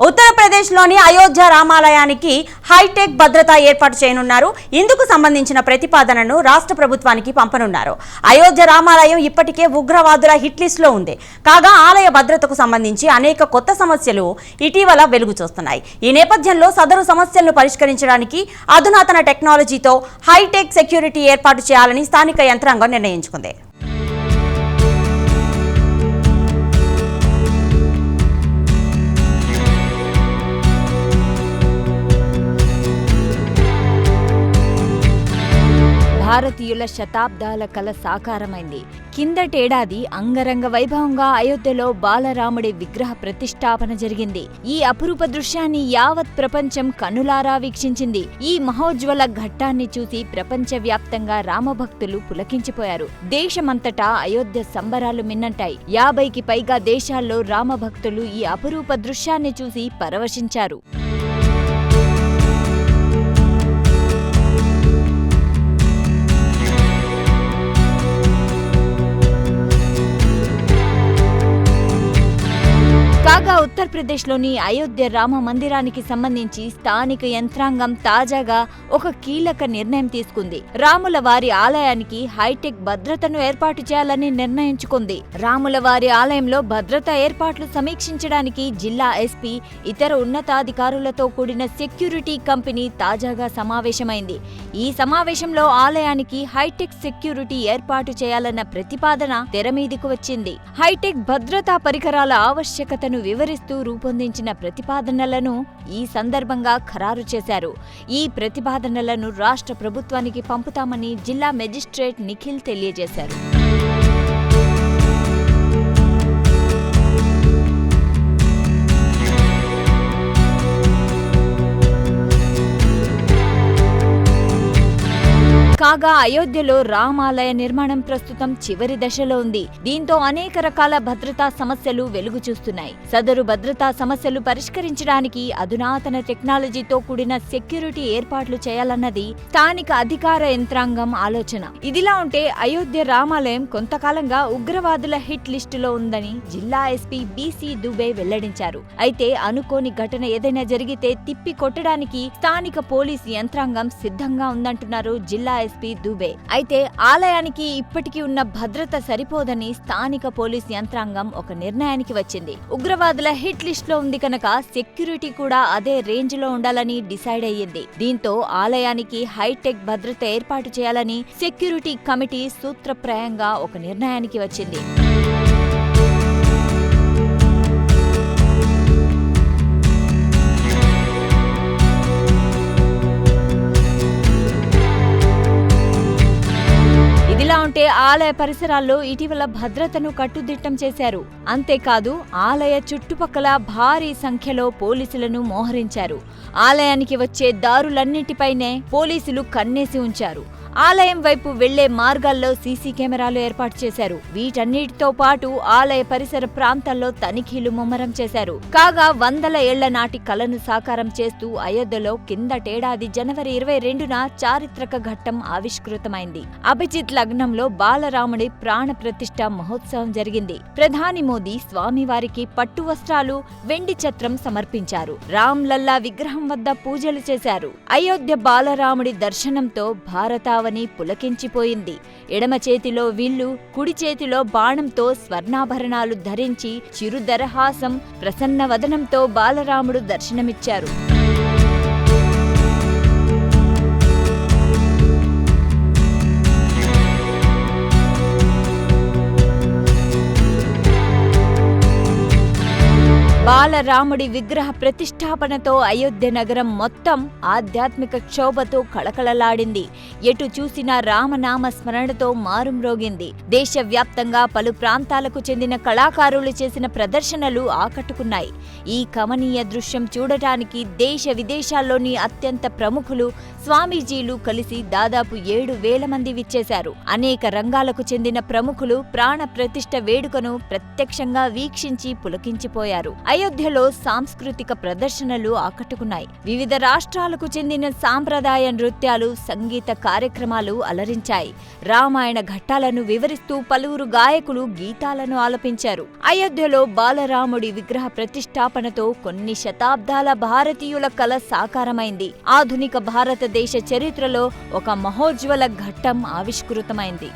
ఉత్తరప్రదేశ్లోని అయోధ్య రామాలయానికి హైటెక్ భద్రత ఏర్పాటు చేయనున్నారు. ఇందుకు సంబంధించిన ప్రతిపాదనను రాష్ట్ర ప్రభుత్వానికి పంపనున్నారు. అయోధ్య రామాలయం ఇప్పటికే ఉగ్రవాదుల హిట్ లిస్టులో ఉంది. కాగా ఆలయ భద్రతకు సంబంధించి అనేక కొత్త సమస్యలు ఇటీవల వెలుగు చూస్తున్నాయి. ఈ నేపథ్యంలో సదరు సమస్యలను పరిష్కరించడానికి అధునాతన టెక్నాలజీతో హైటెక్ సెక్యూరిటీ ఏర్పాటు చేయాలని స్థానిక యంత్రాంగం నిర్ణయించుకుంది. భారతీయుల శతాబ్దాల కల సాకారమైంది. కిందటేడాది అంగరంగ వైభవంగా అయోధ్యలో బాలరాముడి విగ్రహ ప్రతిష్ఠాపన జరిగింది. ఈ అపురూప దృశ్యాన్ని యావత్ ప్రపంచం కనులారా వీక్షించింది. ఈ మహోజ్వల ఘట్టాన్ని చూసి ప్రపంచవ్యాప్తంగా రామభక్తులు పులకించిపోయారు. దేశమంతటా అయోధ్య సంబరాలు మిన్నంటాయి. 50కి పైగా దేశాల్లో రామభక్తులు ఈ అపురూప దృశ్యాన్ని చూసి పరవశించారు. కాగా ఉత్తరప్రదేశ్లోని అయోధ్య రామ మందిరానికి సంబంధించి స్థానిక యంత్రాంగం తాజాగా ఒక కీలక నిర్ణయం తీసుకుంది. రాముల వారి ఆలయానికి హైటెక్ భద్రతను ఏర్పాటు చేయాలని నిర్ణయించుకుంది. రాముల వారి ఆలయంలో భద్రతా ఏర్పాట్లు సమీక్షించడానికి జిల్లా ఎస్పీ, ఇతర ఉన్నతాధికారులతో కూడిన సెక్యూరిటీ కంపెనీ తాజాగా సమావేశమైంది. ఈ సమావేశంలో ఆలయానికి హైటెక్ సెక్యూరిటీ ఏర్పాటు చేయాలన్న ప్రతిపాదన తెరమీదికి వచ్చింది. హైటెక్ భద్రతా పరికరాల ఆవశ్యకతను వివరిస్తూ రూపొందించిన ప్రతిపాదనలను ఈ సందర్భంగా ఖరారు చేశారు. ఈ ప్రతిపాదనలను రాష్ట్ర ప్రభుత్వానికి పంపుతామని జిల్లా మెజిస్ట్రేట్ నిఖిల్ తెలియజేశారు. కాగా అయోధ్యలో రామాలయ నిర్మాణం ప్రస్తుతం చివరి దశలో ఉంది. దీంతో అనేక రకాల భద్రతా సమస్యలు వెలుగు చూస్తున్నాయి. సదరు భద్రతా సమస్యలు పరిష్కరించడానికి అధునాతన టెక్నాలజీతో కూడిన సెక్యూరిటీ ఏర్పాట్లు చేయాలన్నది స్థానిక అధికార యంత్రాంగం ఆలోచన. ఇదిలా ఉంటే అయోధ్య రామాలయం కొంతకాలంగా ఉగ్రవాదుల హిట్ లిస్టులో ఉందని జిల్లా ఎస్పీ బీసీ దుబే వెల్లడించారు. అయితే అనుకోని ఘటన ఏదైనా జరిగితే తిప్పి కొట్టడానికి స్థానిక పోలీసు యంత్రాంగం సిద్ధంగా ఉందంటున్నారు జిల్లా ఎస్పీ దుబే. అయితే ఆలయానికి ఇప్పటికీ ఉన్న భద్రత సరిపోదని స్థానిక పోలీస్ యంత్రాంగం ఒక నిర్ణయానికి వచ్చింది. ఉగ్రవాదుల హిట్ లిస్ట్ లో ఉంది కనుక సెక్యూరిటీ కూడా అదే రేంజ్ లో ఉండాలని డిసైడ్ అయ్యింది. దీంతో ఆలయానికి హైటెక్ భద్రత ఏర్పాటు చేయాలని సెక్యూరిటీ కమిటీ సూత్రప్రాయంగా ఒక నిర్ణయానికి వచ్చింది. ఇలా ఉంటే ఆలయ పరిసరాల్లో ఇటీవల భద్రతను కట్టుదిట్టం చేశారు. అంతేకాదు ఆలయ చుట్టుపక్కల భారీ సంఖ్యలో పోలీసులను మోహరించారు. ఆలయానికి వచ్చే దారులన్నిటిపైనే పోలీసులు కన్నేసి ఉంచారు. ఆలయం వైపు వెళ్లే మార్గాల్లో సీసీ కెమెరాలు ఏర్పాటు చేశారు. వీటన్నిటితో పాటు ఆలయ పరిసర ప్రాంతాల్లో తనిఖీలు ముమ్మరం చేశారు. కాగా 100 ఏళ్ల నాటి కలను సాకారం చేస్తూ అయోధ్యలో కిందటేడాది జనవరి 22న చారిత్రక ఘట్టం ఆవిష్కృతమైంది. అభిజిత్ లగ్నంలో బాలరాముడి ప్రాణ ప్రతిష్ఠ మహోత్సవం జరిగింది. ప్రధాని మోదీ స్వామివారికి పట్టు వస్త్రాలు, వెండి ఛత్రం సమర్పించారు. రామ్ లల్లా విగ్రహం వద్ద పూజలు చేశారు. అయోధ్య బాలరాముడి దర్శనంతో భారతావని పులకించిపోయింది. ఎడమ చేతిలో విల్లు, కుడి చేతిలో బాణంతో స్వర్ణాభరణాలు ధరించి చిరుదరహాసం, ప్రసన్న వదనంతో బాలరాముడు దర్శనమిచ్చారు. బాలరాముడి విగ్రహ ప్రతిష్ఠాపనతో అయోధ్య నగరం మొత్తం ఆధ్యాత్మిక క్షోభతో కళకళలాడింది. ఎటు చూసినా రామనామ స్మరణతో మారుమ్రోగింది. దేశవ్యాప్తంగా పలు ప్రాంతాలకు చెందిన కళాకారులు చేసిన ప్రదర్శనలు ఆకట్టుకున్నాయి. ఈ కమనీయ దృశ్యం చూడటానికి దేశ విదేశాల్లోని అత్యంత ప్రముఖులు, స్వామీజీలు కలిసి దాదాపు 7,000 మంది విచ్చేశారు. అనేక రంగాలకు చెందిన ప్రముఖులు ప్రాణ ప్రతిష్ఠ వేడుకను ప్రత్యక్షంగా వీక్షించి పులకించిపోయారు. అయోధ్యలో సాంస్కృతిక ప్రదర్శనలు ఆకట్టుకున్నాయి. వివిధ రాష్ట్రాలకు చెందిన సాంప్రదాయ నృత్యాలు, సంగీత కార్యక్రమాలు అలరించాయి. రామాయణ ఘట్టాలను వివరిస్తూ పలువురు గాయకులు గీతాలను ఆలపించారు. అయోధ్యలో బాలరాముడి విగ్రహ ప్రతిష్టాపనతో కొన్ని శతాబ్దాల భారతీయుల కల సాకారమైంది. ఆధునిక భారతదేశ చరిత్రలో ఒక మహోజ్వల ఘట్టం ఆవిష్కృతమైంది.